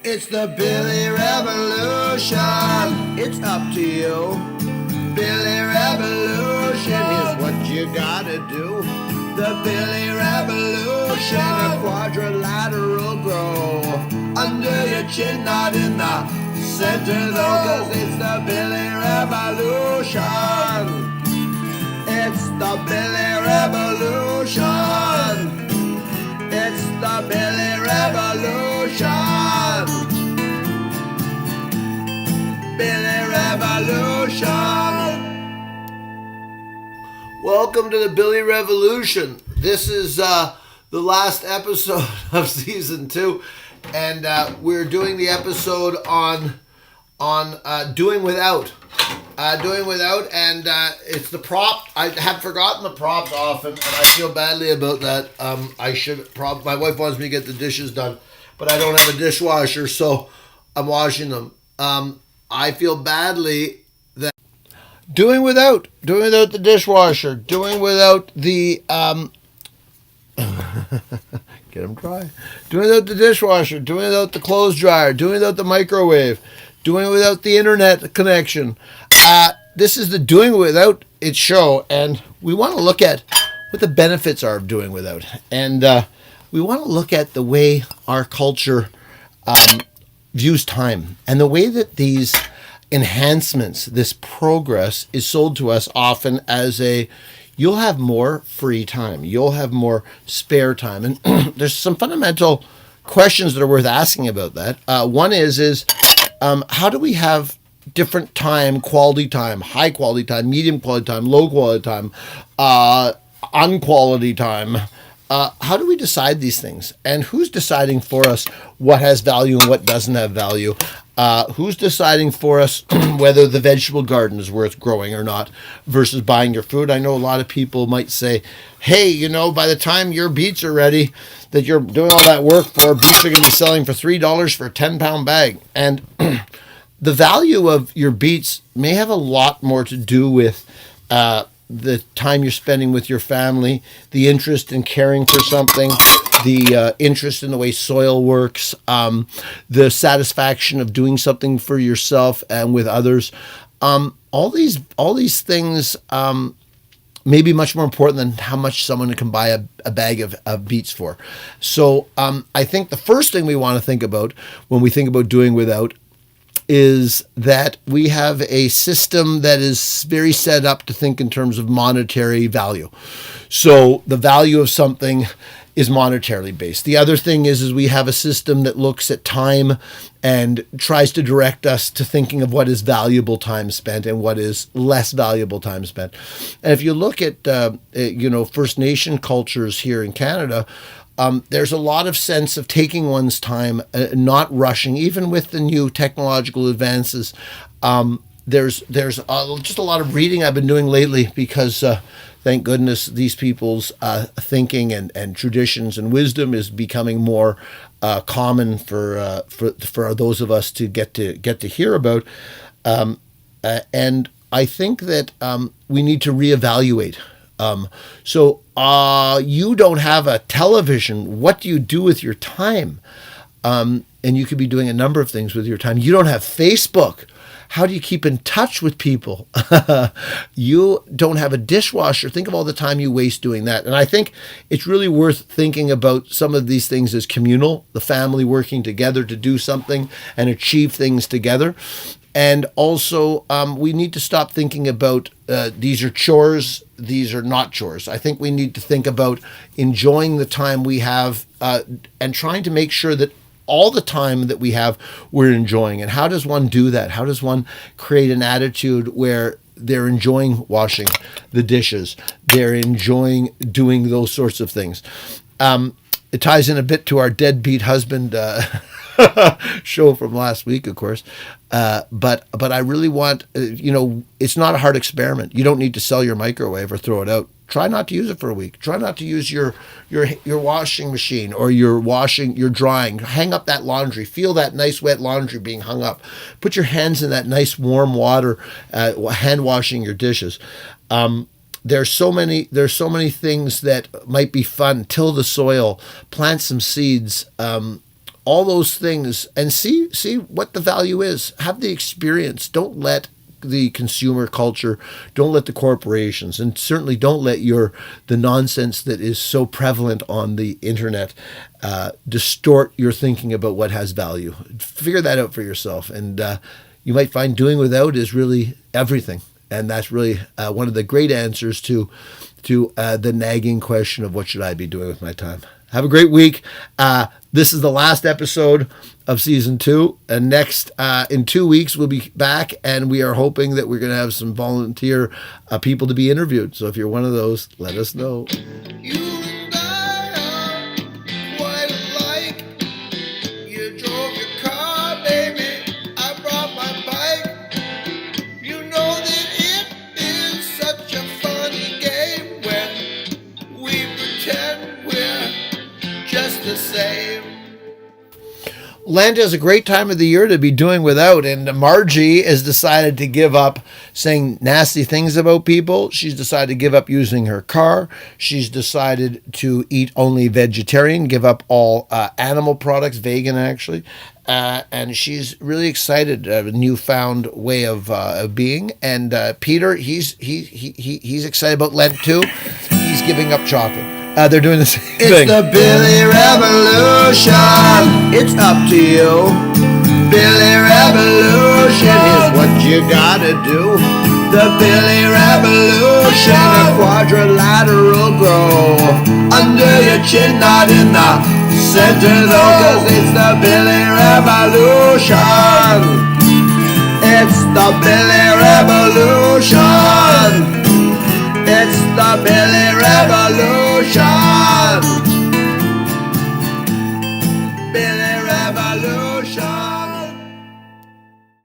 It's the Billy Revolution. It's up to you. Billy Revolution. Here's what you gotta do. The Billy Revolution. A quadrilateral grow. Under your chin, not in the center though. Cause it's the Billy Revolution. It's the Billy Revolution. It's the Billy Revolution. Billy Revolution. Welcome to the Billy Revolution. This is the last episode of season 2, and we're doing the episode on doing without. And it's the prop. I have forgotten the props often, and I feel badly about that. I should my wife wants me to get the dishes done, but I don't have a dishwasher, so I'm washing them. I feel badly that doing without the dishwasher, doing without the get them dry, doing without the dishwasher, doing without the clothes dryer, doing without the microwave, doing without the internet connection. This is the Doing Without It show, and we want to look at what the benefits are of doing without. And we want to look at the way our culture views time and the way that these enhancements, this progress, is sold to us often as you'll have more free time, you'll have more spare time. And there's some fundamental questions that are worth asking about that. One is how do we have different time, quality time, high quality time, medium quality time, low quality time, unquality time? How do we decide these things? And who's deciding for us what has value and what doesn't have value? Who's deciding for us whether the vegetable garden is worth growing or not versus buying your food? I know a lot of people might say, hey, by the time your beets are ready, that you're doing all that work for, beets are going to be selling for $3 for a 10-pound bag. And the value of your beets may have a lot more to do with the time you're spending with your family, the interest in caring for something, the interest in the way soil works, the satisfaction of doing something for yourself and with others. All these things may be much more important than how much someone can buy a bag of beets for. So I think the first thing we want to think about when we think about doing without is that we have a system that is very set up to think in terms of monetary value. So the value of something is monetarily based. The other thing is we have a system that looks at time and tries to direct us to thinking of what is valuable time spent and what is less valuable time spent. And if you look at First Nation cultures here in Canada, there's a lot of sense of taking one's time, not rushing, even with the new technological advances. There's just a lot of reading I've been doing lately because thank goodness these people's thinking and traditions and wisdom is becoming more common for those of us to get to hear about. And I think that we need to reevaluate. So you don't have a television. What do you do with your time? And you could be doing a number of things with your time. You don't have Facebook. How do you keep in touch with people? You don't have a dishwasher. Think of all the time you waste doing that. And I think it's really worth thinking about some of these things as communal, the family working together to do something and achieve things together. And also, we need to stop thinking about these are chores, these are not chores. I think we need to think about enjoying the time we have and trying to make sure that all the time that we have, we're enjoying. And how does one do that? How does one create an attitude where they're enjoying washing the dishes? They're enjoying doing those sorts of things. It ties in a bit to our deadbeat husband show from last week, of course. But I really want, it's not a hard experiment. You don't need to sell your microwave or throw it out. Try not to use it for a week. Try not to use your washing machine or your drying. Hang up that laundry. Feel that nice wet laundry being hung up. Put your hands in that nice warm water, hand washing your dishes. There's so many things that might be fun. Till the soil, plant some seeds. all those things, and see what the value is. Have the experience. Don't let the consumer culture, don't let the corporations, and certainly don't let the nonsense that is so prevalent on the internet distort your thinking about what has value. Figure that out for yourself, and you might find doing without is really everything, and that's really one of the great answers to the nagging question of what should I be doing with my time. Have a great week. This is the last episode of season 2. And next, in 2 weeks, we'll be back. And we are hoping that we're going to have some volunteer people to be interviewed. So if you're one of those, let us know. You and I are quite alike. You drove your car, baby. I brought my bike. You know that it is such a funny game when we pretend we're just the same. Lent is a great time of the year to be doing without, and Margie has decided to give up saying nasty things about people. She's decided to give up using her car. She's decided to eat only vegetarian, give up all animal products, vegan actually, and she's really excited, a newfound way of being. And Peter, he's excited about Lent too. He's giving up chocolate. They're doing the same thing. It's the Billy Revolution. It's up to you. Billy Revolution is what you gotta do. The Billy Revolution. A quadrilateral grow under your chin, not in the center though, 'cause it's the Billy Revolution. It's the Billy Revolution. It's the Billy Revolution. Billy Revolution.